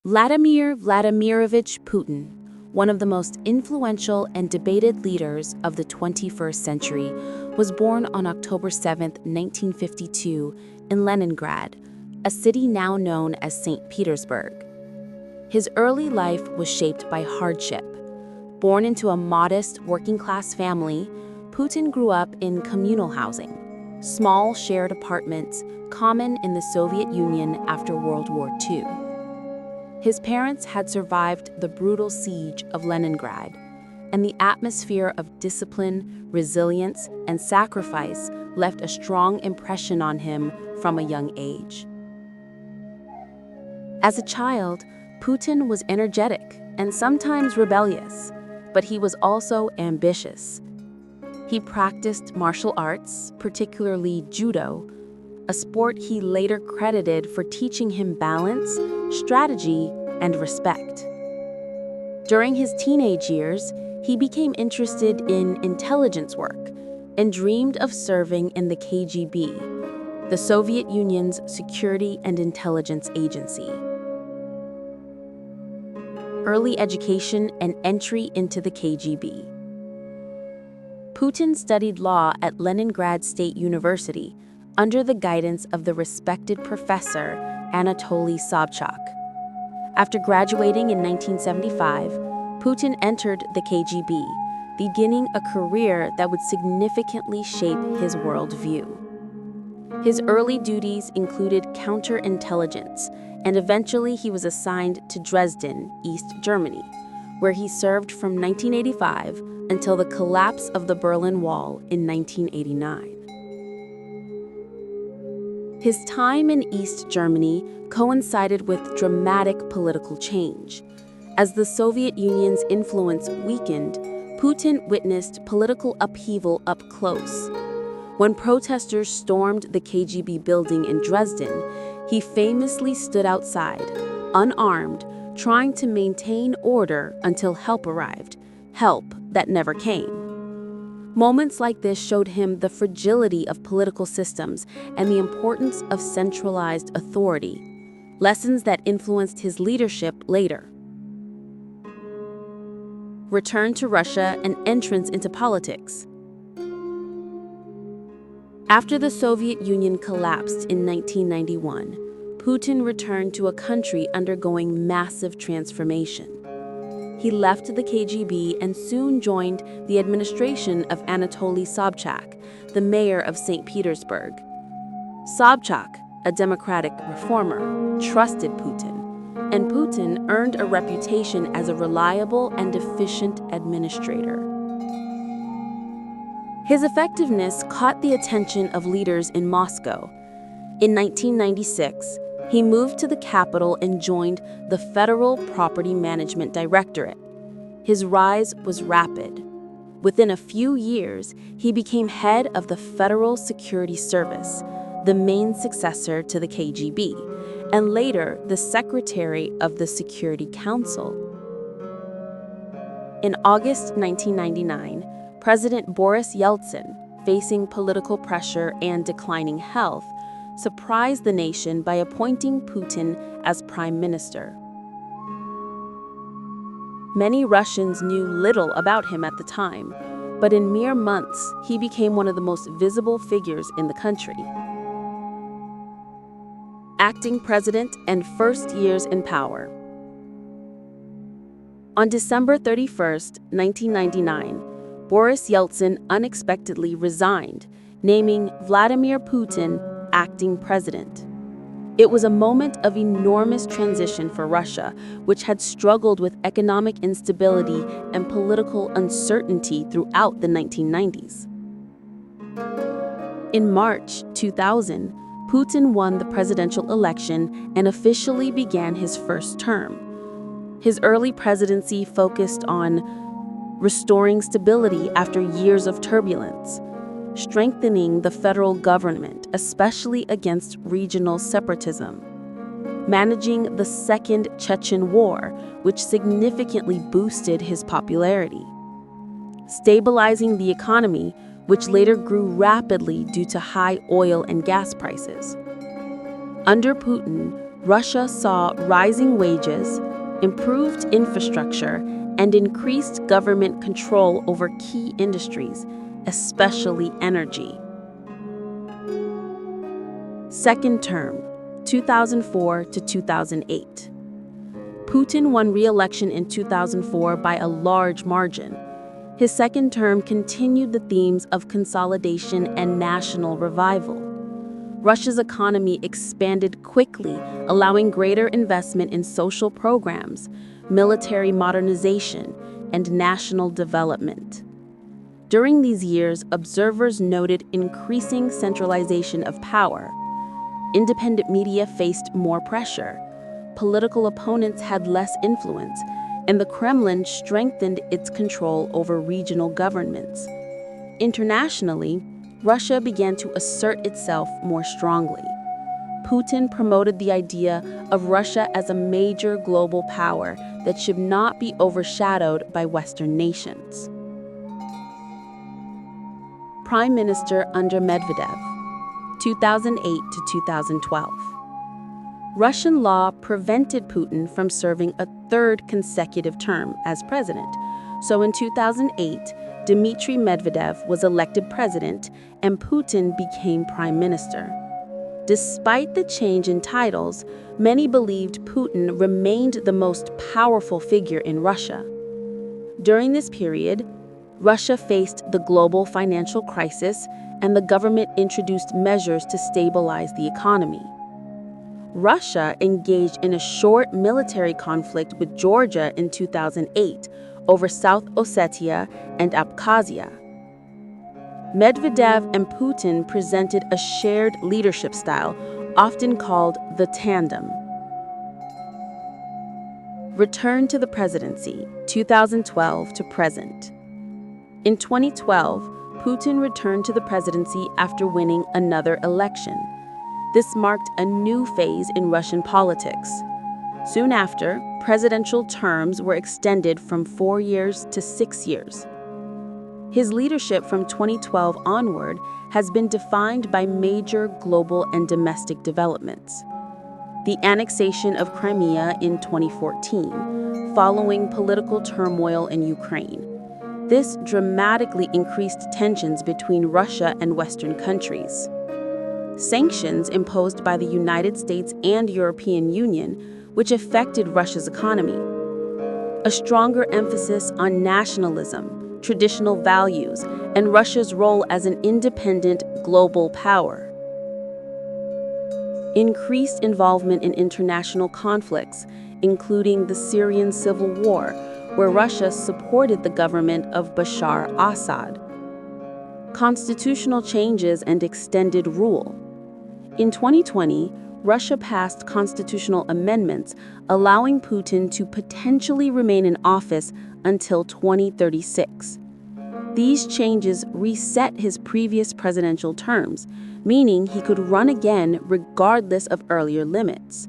Vladimir Vladimirovich Putin, one of the most influential and debated leaders of the 21st century, was born on October 7, 1952, in Leningrad, a city now known as St. Petersburg. His early life was shaped by hardship. Born into a modest working-class family, Putin grew up in communal housing, small shared apartments common in the Soviet Union after World War II. His parents had survived the brutal siege of Leningrad, and the atmosphere of discipline, resilience, and sacrifice left a strong impression on him from a young age. As a child, Putin was energetic and sometimes rebellious, but he was also ambitious. He practiced martial arts, particularly judo, a sport he later credited for teaching him balance, strategy, and respect. During his teenage years, he became interested in intelligence work and dreamed of serving in the KGB, the Soviet Union's security and intelligence agency. Early education and entry into the KGB. Putin studied law at Leningrad State University under the guidance of the respected professor Anatoly Sobchak. After graduating in 1975, Putin entered the KGB, beginning a career that would significantly shape his worldview. His early duties included counterintelligence, and eventually he was assigned to Dresden, East Germany, where he served from 1985 until the collapse of the Berlin Wall in 1989. His time in East Germany coincided with dramatic political change. As the Soviet Union's influence weakened, Putin witnessed political upheaval up close. When protesters stormed the KGB building in Dresden, he famously stood outside, unarmed, trying to maintain order until help arrived, help that never came. Moments like this showed him the fragility of political systems and the importance of centralized authority, lessons that influenced his leadership later. Return to Russia and entrance into politics. After the Soviet Union collapsed in 1991, Putin returned to a country undergoing massive transformation. He left the KGB and soon joined the administration of Anatoly Sobchak, the mayor of St. Petersburg. Sobchak, a democratic reformer, trusted Putin, and Putin earned a reputation as a reliable and efficient administrator. His effectiveness caught the attention of leaders in Moscow. In 1996, he moved to the capital and joined the Federal Property Management Directorate. His rise was rapid. Within a few years, he became head of the Federal Security Service, the main successor to the KGB, and later the secretary of the Security Council. In August 1999, President Boris Yeltsin, facing political pressure and declining health, surprised the nation by appointing Putin as prime minister. Many Russians knew little about him at the time, but in mere months, he became one of the most visible figures in the country. Acting president and first years in power. On December 31, 1999, Boris Yeltsin unexpectedly resigned, naming Vladimir Putin acting president. It was a moment of enormous transition for Russia, which had struggled with economic instability and political uncertainty throughout the 1990s. In March 2000, Putin won the presidential election and officially began his first term. His early presidency focused on restoring stability after years of turbulence, strengthening the federal government, especially against regional separatism, managing the Second Chechen War, which significantly boosted his popularity, stabilizing the economy, which later grew rapidly due to high oil and gas prices. Under Putin, Russia saw rising wages, improved infrastructure, and increased government control over key industries, especially energy. Second term, 2004 to 2008. Putin won re-election in 2004 by a large margin. His second term continued the themes of consolidation and national revival. Russia's economy expanded quickly, allowing greater investment in social programs, military modernization, and national development. During these years, observers noted increasing centralization of power. Independent media faced more pressure. Political opponents had less influence, and the Kremlin strengthened its control over regional governments. Internationally, Russia began to assert itself more strongly. Putin promoted the idea of Russia as a major global power that should not be overshadowed by Western nations. Prime Minister under Medvedev, 2008 to 2012. Russian law prevented Putin from serving a third consecutive term as president, so in 2008, Dmitry Medvedev was elected president and Putin became prime minister. Despite the change in titles, many believed Putin remained the most powerful figure in Russia. During this period, Russia faced the global financial crisis and the government introduced measures to stabilize the economy. Russia engaged in a short military conflict with Georgia in 2008 over South Ossetia and Abkhazia. Medvedev and Putin presented a shared leadership style, often called the tandem. Return to the presidency, 2012 to present. In 2012, Putin returned to the presidency after winning another election. This marked a new phase in Russian politics. Soon after, presidential terms were extended from 4 years to 6 years. His leadership from 2012 onward has been defined by major global and domestic developments. The annexation of Crimea in 2014, following political turmoil in Ukraine. This dramatically increased tensions between Russia and Western countries. Sanctions imposed by the United States and European Union, which affected Russia's economy. A stronger emphasis on nationalism, traditional values, and Russia's role as an independent global power. Increased involvement in international conflicts, including the Syrian civil war, where Russia supported the government of Bashar Assad. Constitutional changes and extended rule. In 2020, Russia passed constitutional amendments allowing Putin to potentially remain in office until 2036. These changes reset his previous presidential terms, meaning he could run again regardless of earlier limits.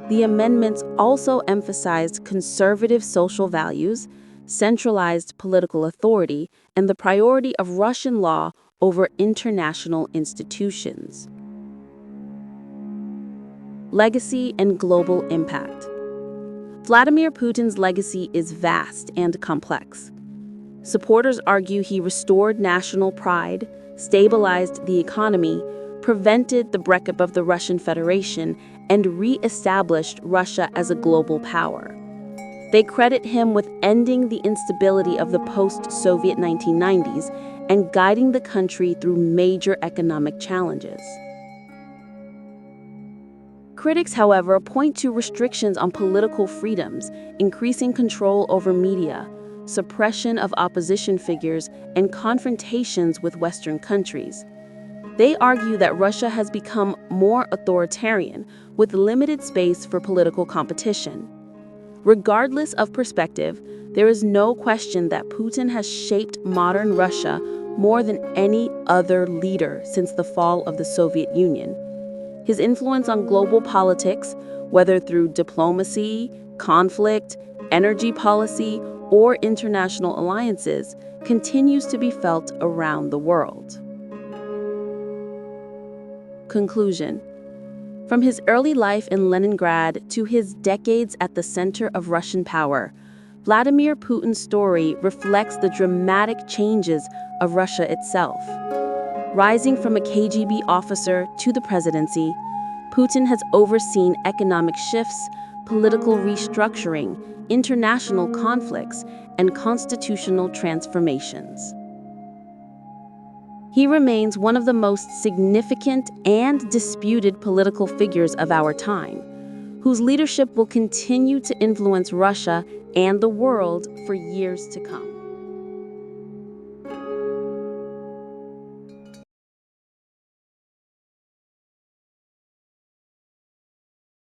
The amendments also emphasized conservative social values, centralized political authority, and the priority of Russian law over international institutions. Legacy and global impact. Vladimir Putin's legacy is vast and complex. Supporters argue he restored national pride, stabilized the economy, prevented the breakup of the Russian Federation, and re-established Russia as a global power. They credit him with ending the instability of the post-Soviet 1990s and guiding the country through major economic challenges. Critics, however, point to restrictions on political freedoms, increasing control over media, suppression of opposition figures, and confrontations with Western countries. They argue that Russia has become more authoritarian, with limited space for political competition. Regardless of perspective, there is no question that Putin has shaped modern Russia more than any other leader since the fall of the Soviet Union. His influence on global politics, whether through diplomacy, conflict, energy policy, or international alliances, continues to be felt around the world. Conclusion. From his early life in Leningrad to his decades at the center of Russian power, Vladimir Putin's story reflects the dramatic changes of Russia itself. Rising from a KGB officer to the presidency, Putin has overseen economic shifts, political restructuring, international conflicts, and constitutional transformations. He remains one of the most significant and disputed political figures of our time, whose leadership will continue to influence Russia and the world for years to come.